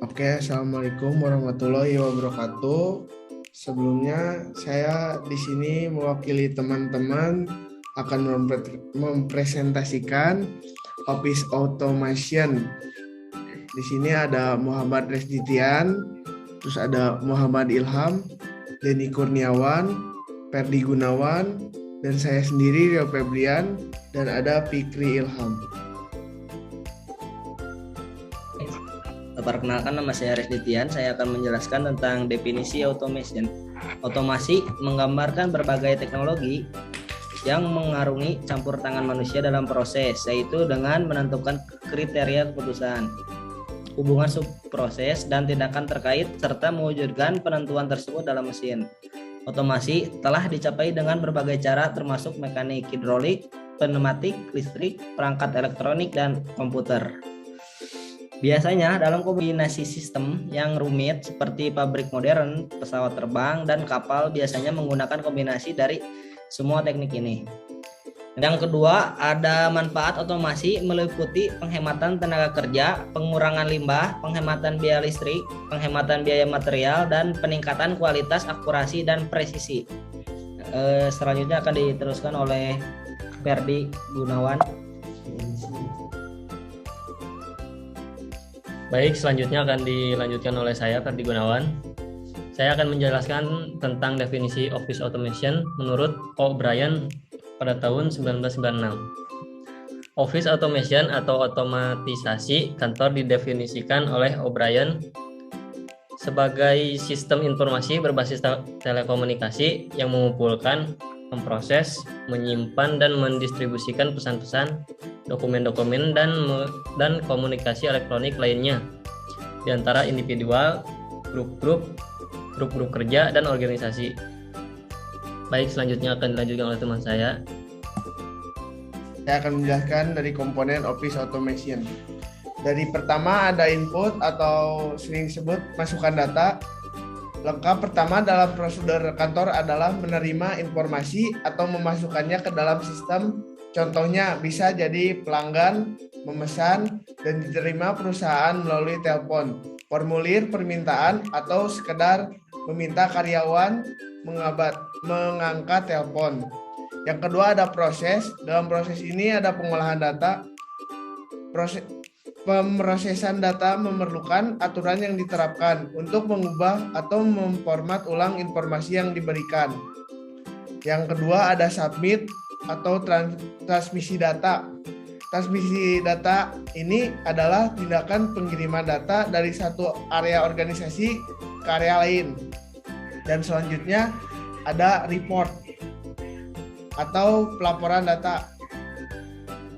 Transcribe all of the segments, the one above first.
Oke, Assalamualaikum warahmatullahi wabarakatuh. Sebelumnya saya di sini mewakili teman-teman akan mempresentasikan Office Automation. Di sini ada Muhammad Resditian, terus ada Muhammad Ilham, Denny Kurniawan, Ferdi Gunawan, dan saya sendiri Rio Febrian, dan ada Fikri Ilham. Perkenalkan, nama saya Resditian. Saya akan menjelaskan tentang definisi automation. Otomasi menggambarkan berbagai teknologi yang mengarungi campur tangan manusia dalam proses, yaitu dengan menentukan kriteria keputusan, hubungan subproses, dan tindakan terkait, serta mewujudkan penentuan tersebut dalam mesin. Otomasi telah dicapai dengan berbagai cara, termasuk mekanik, hidrolik, pneumatik, listrik, perangkat elektronik, dan komputer. Biasanya dalam kombinasi sistem yang rumit seperti pabrik modern, pesawat terbang, dan kapal biasanya menggunakan kombinasi dari semua teknik ini. Yang kedua, ada manfaat otomasi meliputi penghematan tenaga kerja, pengurangan limbah, penghematan biaya listrik, penghematan biaya material, dan peningkatan kualitas, akurasi, dan presisi. Selanjutnya akan diteruskan oleh Ferdi Gunawan. Baik, selanjutnya akan dilanjutkan oleh saya, Ferdi Gunawan. Saya akan menjelaskan tentang definisi Office Automation menurut O'Brien pada tahun 1996. Office Automation atau otomatisasi kantor didefinisikan oleh O'Brien sebagai sistem informasi berbasis telekomunikasi yang mengumpulkan, memproses, menyimpan, dan mendistribusikan pesan-pesan, dokumen-dokumen, dan komunikasi elektronik lainnya di antara individual, grup-grup kerja, dan organisasi. Baik, selanjutnya akan dilanjutkan oleh teman saya. Saya akan menjelaskan dari komponen Office Automation. Dari pertama ada input atau sering disebut masukan data. Lengkap pertama dalam prosedur kantor adalah menerima informasi atau memasukkannya ke dalam sistem. Contohnya bisa jadi pelanggan memesan dan diterima perusahaan melalui telepon, formulir permintaan, atau sekedar meminta karyawan mengangkat telepon. Yang kedua ada proses. Dalam proses ini ada pengolahan data. Pemrosesan data memerlukan aturan yang diterapkan untuk mengubah atau memformat ulang informasi yang diberikan. Yang kedua ada submit atau transmisi data. Transmisi data ini adalah tindakan pengiriman data dari satu area organisasi ke area lain. Dan selanjutnya ada report atau pelaporan data.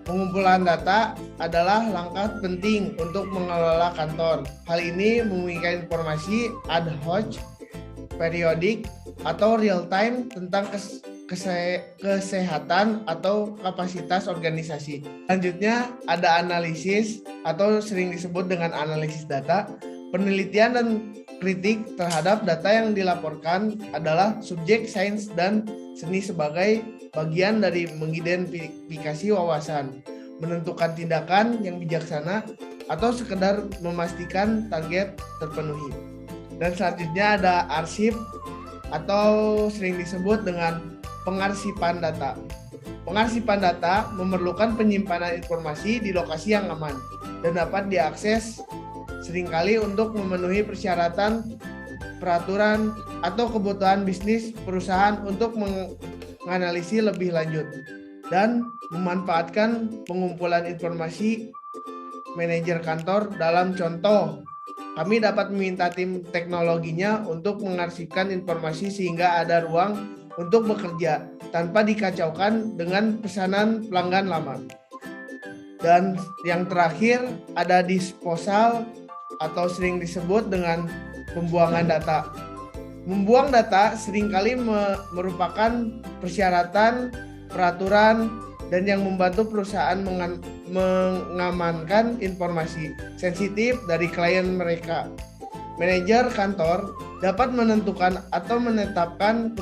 Pengumpulan data adalah langkah penting untuk mengelola kantor. Hal ini memungkinkan informasi ad hoc, periodik, atau real time tentang kesehatan atau kapasitas organisasi. Selanjutnya ada analisis atau sering disebut dengan analisis data. Penelitian dan kritik terhadap data yang dilaporkan adalah subjek sains dan seni sebagai bagian dari mengidentifikasi wawasan, menentukan tindakan yang bijaksana, atau sekedar memastikan target terpenuhi. Dan selanjutnya ada arsip atau sering disebut dengan pengarsipan data. Pengarsipan data memerlukan penyimpanan informasi di lokasi yang aman dan dapat diakses seringkali untuk memenuhi persyaratan, peraturan, atau kebutuhan bisnis perusahaan untuk menganalisis lebih lanjut dan memanfaatkan pengumpulan informasi manajer kantor. Dalam contoh, kami dapat meminta tim teknologinya untuk mengarsipkan informasi sehingga ada ruang untuk bekerja tanpa dikacaukan dengan pesanan pelanggan lama. Dan yang terakhir ada disposal atau sering disebut dengan pembuangan data. Membuang data seringkali merupakan persyaratan, peraturan, dan yang membantu perusahaan mengamankan informasi sensitif dari klien mereka. Manajer kantor dapat menentukan atau menetapkan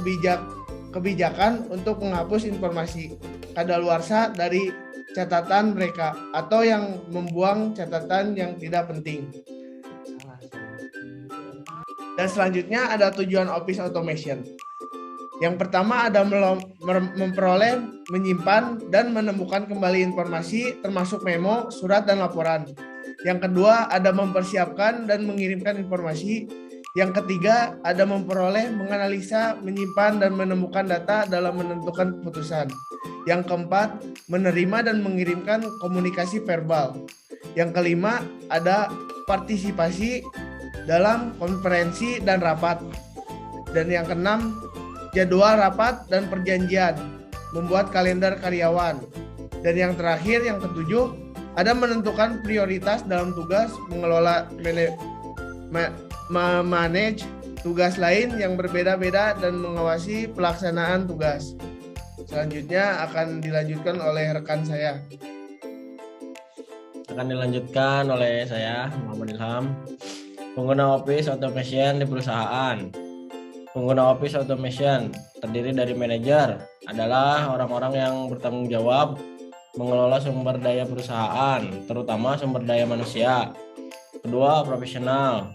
kebijakan untuk menghapus informasi kadaluarsa dari catatan mereka atau yang membuang catatan yang tidak penting. Dan selanjutnya ada tujuan Office Automation. Yang pertama ada memperoleh, menyimpan, dan menemukan kembali informasi termasuk memo, surat, dan laporan. Yang kedua ada mempersiapkan dan mengirimkan informasi. Yang ketiga ada memperoleh, menganalisa, menyimpan, dan menemukan data dalam menentukan keputusan. Yang keempat menerima dan mengirimkan komunikasi verbal. Yang kelima ada partisipasi dalam konferensi dan rapat. Dan yang keenam jadwal rapat dan perjanjian, membuat kalender karyawan. Dan yang terakhir, yang ketujuh, ada menentukan prioritas dalam tugas, mengelola memanage tugas lain yang berbeda-beda dan mengawasi pelaksanaan tugas. Selanjutnya akan dilanjutkan oleh rekan saya. Akan dilanjutkan oleh saya, Muhammad Ilham. Pengguna Office Automation di perusahaan. Pengguna Office Automation terdiri dari manajer, adalah orang-orang yang bertanggung jawab mengelola sumber daya perusahaan, terutama sumber daya manusia. Kedua, profesional,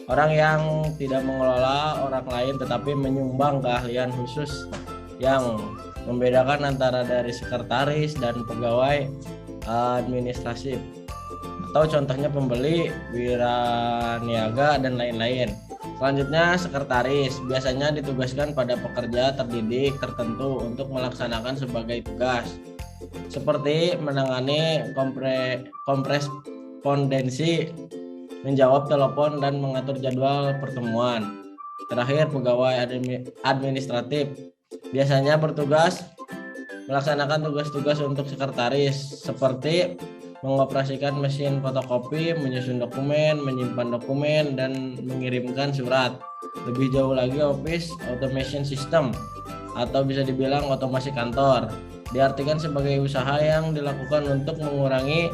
orang yang tidak mengelola orang lain tetapi menyumbang keahlian khusus yang membedakan antara dari sekretaris dan pegawai administratif, atau contohnya pembeli, wiraniaga, dan lain-lain. Selanjutnya, sekretaris biasanya ditugaskan pada pekerja terdidik tertentu untuk melaksanakan sebagai tugas, seperti menangani korespondensi, menjawab telepon, dan mengatur jadwal pertemuan. Terakhir, pegawai administratif biasanya bertugas melaksanakan tugas-tugas untuk sekretaris, seperti mengoperasikan mesin fotokopi, menyusun dokumen, menyimpan dokumen, dan mengirimkan surat. Lebih jauh lagi, Office Automation System atau bisa dibilang otomasi kantor diartikan sebagai usaha yang dilakukan untuk mengurangi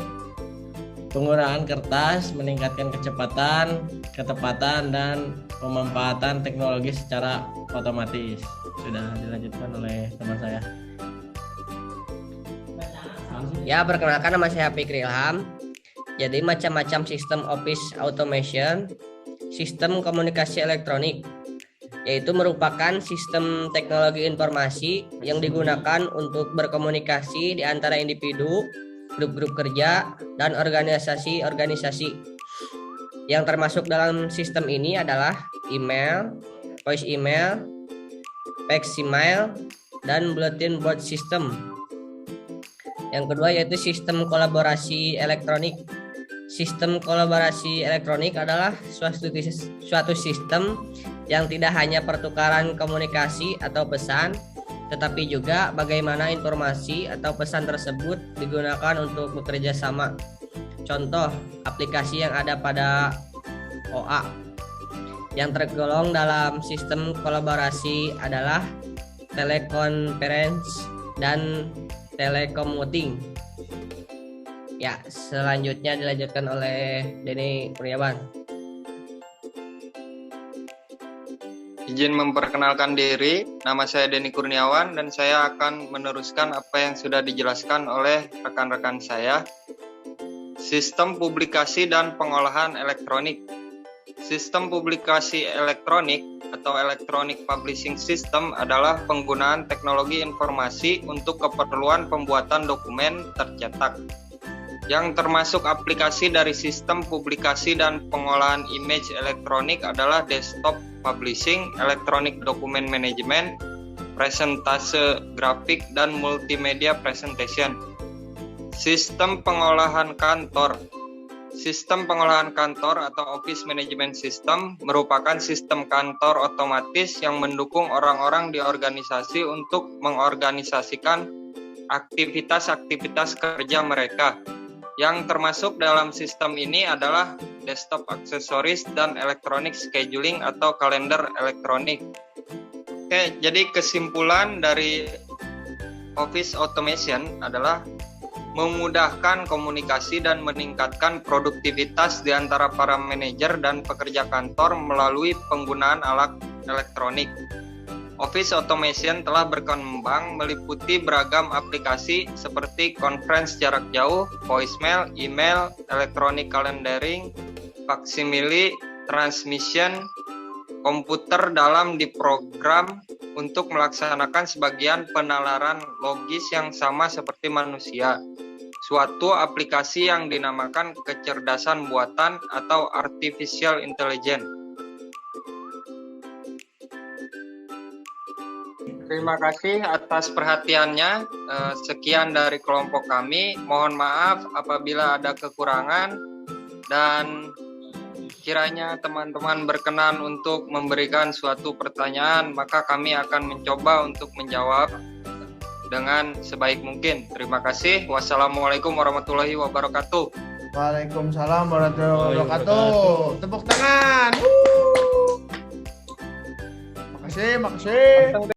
penggunaan kertas, meningkatkan kecepatan, ketepatan, dan pemanfaatan teknologi secara otomatis. Sudah dilanjutkan oleh teman saya. Ya, perkenalkan, nama saya Fikri Ilham. Jadi macam-macam sistem Office Automation, sistem komunikasi elektronik, yaitu merupakan sistem teknologi informasi yang digunakan untuk berkomunikasi di antara individu, grup-grup kerja, dan organisasi-organisasi. Yang termasuk dalam sistem ini adalah email, voice email, fax email, dan bulletin board system. Yang kedua yaitu sistem kolaborasi elektronik. Sistem kolaborasi elektronik adalah suatu sistem yang tidak hanya pertukaran komunikasi atau pesan, tetapi juga bagaimana informasi atau pesan tersebut digunakan untuk bekerja sama. Contoh aplikasi yang ada pada OA. Yang tergolong dalam sistem kolaborasi adalah telekonferensi dan telekomuting. Ya, selanjutnya dilanjutkan oleh Denny Kurniawan. Izin memperkenalkan diri, nama saya Denny Kurniawan dan saya akan meneruskan apa yang sudah dijelaskan oleh rekan-rekan saya. Sistem publikasi dan pengolahan elektronik. Sistem publikasi elektronik atau Electronic Publishing System adalah penggunaan teknologi informasi untuk keperluan pembuatan dokumen tercetak. Yang termasuk aplikasi dari sistem publikasi dan pengolahan image elektronik adalah desktop publishing, electronic document management, presentase grafik, dan multimedia presentation. Sistem pengolahan kantor. Sistem pengolahan kantor atau Office Management System merupakan sistem kantor otomatis yang mendukung orang-orang di organisasi untuk mengorganisasikan aktivitas-aktivitas kerja mereka. Yang termasuk dalam sistem ini adalah desktop aksesoris dan electronic scheduling atau kalender elektronik. Oke, jadi kesimpulan dari Office Automation adalah memudahkan komunikasi dan meningkatkan produktivitas di antara para manajer dan pekerja kantor melalui penggunaan alat elektronik. Office Automation telah berkembang meliputi beragam aplikasi seperti conference jarak jauh, voicemail, email, electronic calendaring, facsimile, transmission, komputer dalam diprogram untuk melaksanakan sebagian penalaran logis yang sama seperti manusia. Suatu aplikasi yang dinamakan kecerdasan buatan atau artificial intelligence. Terima kasih atas perhatiannya. Sekian dari kelompok kami. Mohon maaf apabila ada kekurangan dan kiranya teman-teman berkenan untuk memberikan suatu pertanyaan, maka kami akan mencoba untuk menjawab dengan sebaik mungkin. Terima kasih. Wassalamualaikum warahmatullahi wabarakatuh. Waalaikumsalam warahmatullahi wabarakatuh. Tepuk tangan. Makasih.